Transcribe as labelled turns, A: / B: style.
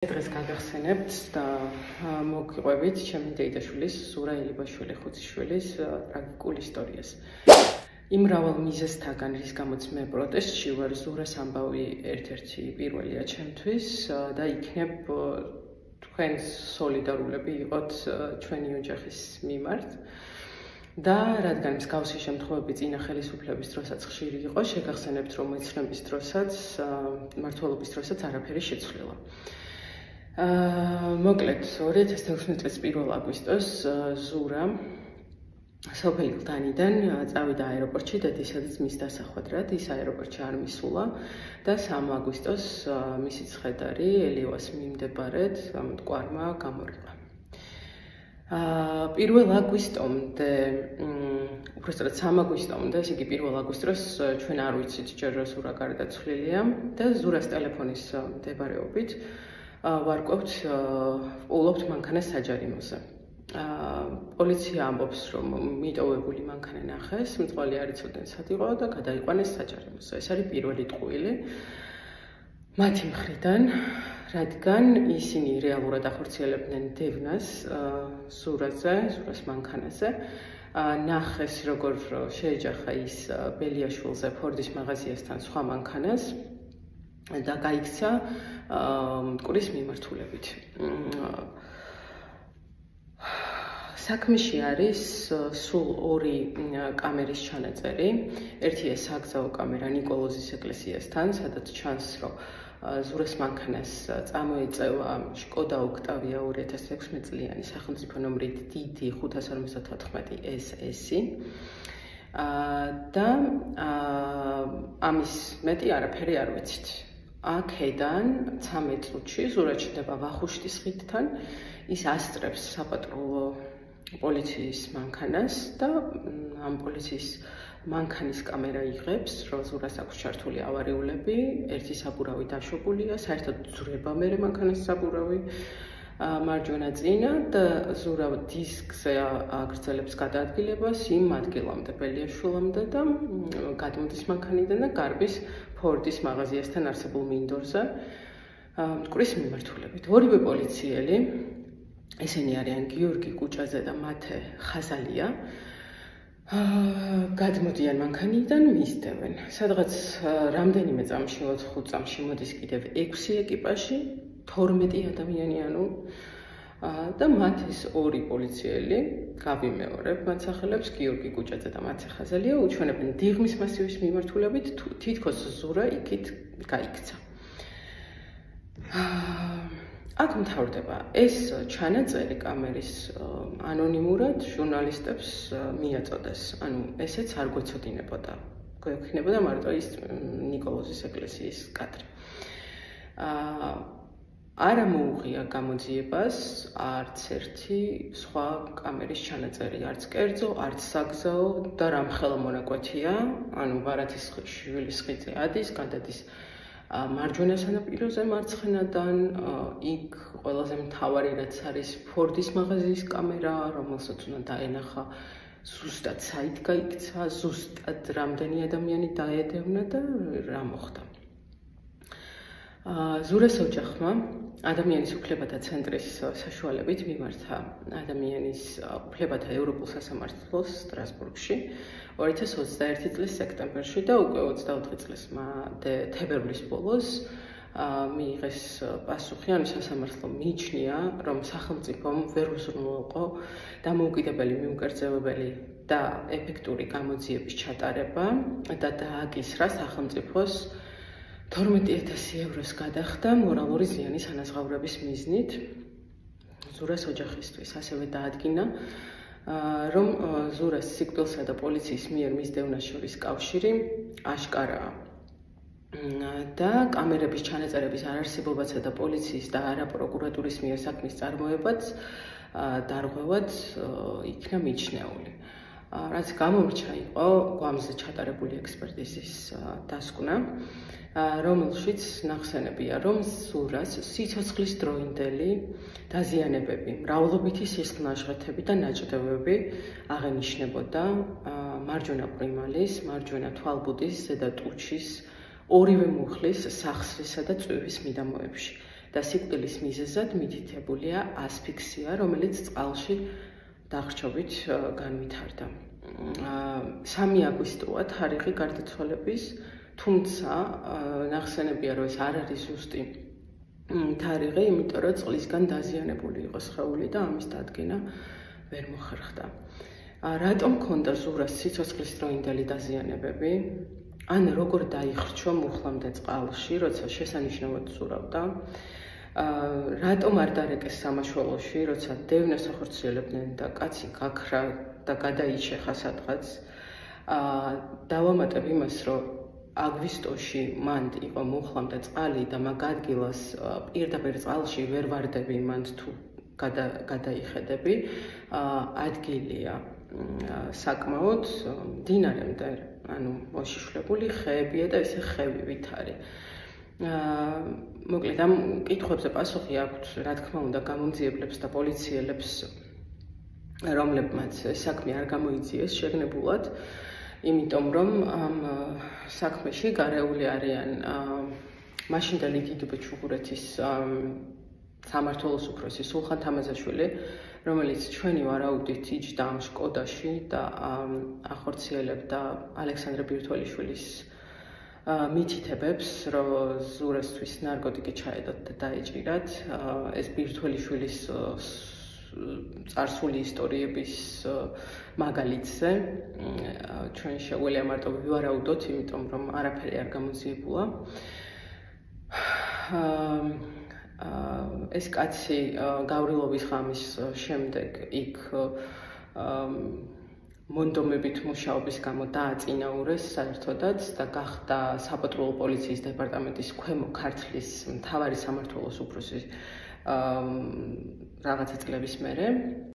A: დღეს გაგახსენებთ და მოგიყვებით ჩემი დეიდაშვილის ზურა ელიბაშვილის ხუციშვილის ტრაგიკულ ისტორიას. იმ მრავალ მიზეზთაგან, რის გამოც მე პროტესტში ვარ, ზურას ამბავი ერთ-ერთი პირველია ჩემთვის და იქნებ თქვენს სოლიდარულები იყოთ ჩვენი ოჯახის მიმართ. და რადგან მსგავსი შემთხვევები წინა ხელისუფლების დროსაც ხშირი იყო, შეგახსენებთ, რომ მეცნობის დროსაც, მმართველობის დროსაც არაფერი შეცვლილა. მოკლედ 2016 წლის 1 აგვისტოს ზურა სოფელი ყდანიდან წავიდა აეროპორტში დედისადაც მის დასახვედრად. ის აეროპორტში არ მისულა და 3 აგვისტოს მისი ცხედარი ელიოვას მიმდებარედ მტკვარმა გამორიყა. 1 აგვისტომდე, უბრალოდ 3 აგვისტომდე, ესე იგი 1 აგვისტოს დროს ჩვენ არ ვიცით ჯერ ზურა გარდაცვლილია და ზურას ტელეფონის მდებარეობით ვარკვევთ, ვყოლობთ მანქანას საჯარიმოზე. პოლიცია ამბობს, რომ მიტოვებული მანქანა ნახეს, მწვავე არ იცოდნენ სად იყო და გადაიყვანეს საჯარიმოზე. ეს არის პირველი ტყუილი მათი მხრიდან, რადგან ისინი რეალურად ახორციელებდნენ დევნას ზურაზე, ზურას მანქანაზე. ნახეს, როგორ შეეჯახა ის ბელიაშვილზე ფორდის მაღაზიასთან სხვა მანქანას და გაიქცა მტკვრის მიმართულებით. საქმეში არის სულ 2 კამერის ჩანაწერი. ერთია საგზაო კამერა ნიკოლოზის ეკლესიასთან, სადაც ჩანს, რომ ზურას მანქანას წამოეწევა შკოდა ოქტავია 2016 წლიანი სახელმწიფო ნომრით დიდი 554 SS-ი. და ამის მეტი არაფერი არ ვიცით. აქედან 13 წუთში ზურა ჩნდება ვახუშტის ხიდთან, ის ასწრებს საპატრულო პოლიციის მანქანას და ამ პოლიციის მანქანის კამერა იღებს, რომ ზურას აქვს ჩართული ავარიულები, ერთი საბურავი დაშვებულია, საერთოდ ძვრება მერე მანქანას საბურავი მარჯვენა წინა და ზურა დისკზე აგრძელებს გადაადგილებას იმ ადგილამდე, ბელიაშვილამდე და გადმოდის მანქანიდან და გარბის ფორდის მაღაზიასთან არსებულ მინდორზე მტკვრის მიმართულებით. ორივე პოლიციელი, ესენი არიან გიორგი კუჭაძე და მათე ხაზალია, გადმოდიან მანქანიდან, მისდევენ. სადღაც რამდენიმე წამში, 4 წამში მოდის კიდევ 6 ეკიპაჟი, 12 ადამიანი, და მათ ეს 2 პოლიციელი, გავიმეორებ მათ სახელებს, გიორგი კუჭაძე და მათე ხაზალია, უჩვენებენ დიღმის მასივის მიმართულებით, თითქოს ზურა იქით გაიქცა. აქ მთავრდება ეს ჩანაწერი კამერის ანონიმურად ჟურნალისტებს მიაწოდეს. ანუ ესეც არ გვეცოდინებოდა. გვექნებოდა მარტო ის ნიკოლოზის ეკლესიის კადრი. არ მოუღია გამოძიებას არც ერთი სხვა კამერის ჩანაწერი, არც კერძო, არც საგზაო და რამხელა მონაკვეთია, ანუ ბარათიშვილის ხიდზე ადის, გადადის მარჯვენა სანაპიროზე მარცხენადან, იქ ყველაზე მთავარი რაც არის ფორდის მაღაზიის კამერა, რომელსაც უნდა დაენახა ზუსტად საით გაიქცა, ზუსტად რამდენი ადამიანი დაედევნა და რა მოხდა. ზურას ოჯახმა ადამიანის უფლებათა ცენტრის საშუალებით მიმართა ადამიანის უფლებათა ევროპულ სასამართლოს სტრასბურგში 2021 წლის სექტემბერში და უკვე 24 წლის თებერვლის ბოლოს მიიღეს პასუხი, ანუ სასამართლო მიიჩნია, რომ სახელმწიფომ ვერ უზრუნველყო დამოუკიდებელი მიუკერძევებელი და ეფექტური გამოძიების ჩატარება და დააკისრა სახელმწიფოს 12,000 ევროს გადახდა მორალური ზიანის ანაზღაურების მიზნით ზურას ოჯახისთვის. ასევე დაადგინა, რომ ზურას სიკვდილსა და პოლიციის მიერ მისდევნას შორის კავშირი აშკარაა. და კამერების ჩანაწერების არარსებობაცა და პოლიციის და არა პროკურატურის მიერ საქმის წარმოებაც დარღვევად იქნა მიჩნეული. რაც გამომრჩა იყო გვამზე ჩატარებული ექსპერტიზის დასკვნა, რომელშიც ნახსენებია, რომ ზურას სიცოცხლის დროინდელი დაზიანებები, მრავლობითი სისხლნაჟღეთები და ნაჭდევები აღენიშნებოდა მარჯვენა პრიმალის, მარჯვენა თვალბუდის, ზედა ტუჩის, ორივე მუხლის, სახსრისა და წვივის მიდამოებში. და სიკვდილის მიზეზად მითითებულია ასფიქსია, რომელიც წყალში დახრჩობით განვითარდა. 3 აგვისტოა თარიღი გარდაცვალების, თუმცა ნახსენებია, რომ ეს არ არის ზუსტი თარიღი, იმიტომ რომ წყლისგან დაზიანებული იყო სხეული და ამის დადგენა ვერ მოხერხდა. რატომ ქონდა ზურას სიცოცხლის დროინდელი დაზიანებები? ან როგორ დაიხრჩვა მუხლამდე წყალში, როცა შესანიშნავად ზურავდა? რატომ არ დარეკეს სამაშველოში, როცა დევნას ახორციელებდნენ და კაცი გაქრა და გადაიჩეხა სადღაც? დავამატებ იმას, რომ აგვისტოში მან იყო მუხლამდე წყალი და მაგ ადგილას პირდაპირ წყალში ვერ ვარდები მან თუ გადაიხედები, ადგილია საკმაოდ მდინარემდე, ანუ მოშიშვლებული ხეებია და ესე ხევივით არის. მოკლედ ამ კითხვებზე პასუხი აქვთ, რა თქმა უნდა, გამომძიებლებს და პოლიციელებს, რომლებმაც ეს საქმე არ გამოიძიეს შეგნებულად, იმიტომ რომ ამ საქმეში გარეული არიან მაშინდელი დიდუბეჩუღურეთის სამმართველოს უფროსი სულხან თამაზაშვილი, რომელიც ჩვენი ვარაუდით იჯდა ამ შკოდაში და ახორციელებდა ალექსანდრე ბირთველიშვილის მითითებებს, რომ ზურასთვის ნარკოტიკი ჩაედოთ და დაეჭირათ. ეს ბირთველიშვილის წარსული ისტორიების მაგალითზე ჩვენ შეგვიძლია მარტო ვივარაუდოთ, იმიტომ რომ არაფერი არ გამოძიებულა. ეს კაცი გავრილობის ღამის შემდეგ იქ მონდომებით მუშაობის გამო დააწინაურეს საერთოდაც და გახდა საპატრულო პოლიციის დეპარტამენტის ქვემო ქართლის მთავარი სამმართველოს უფროსი რაღაცა წლების მერე.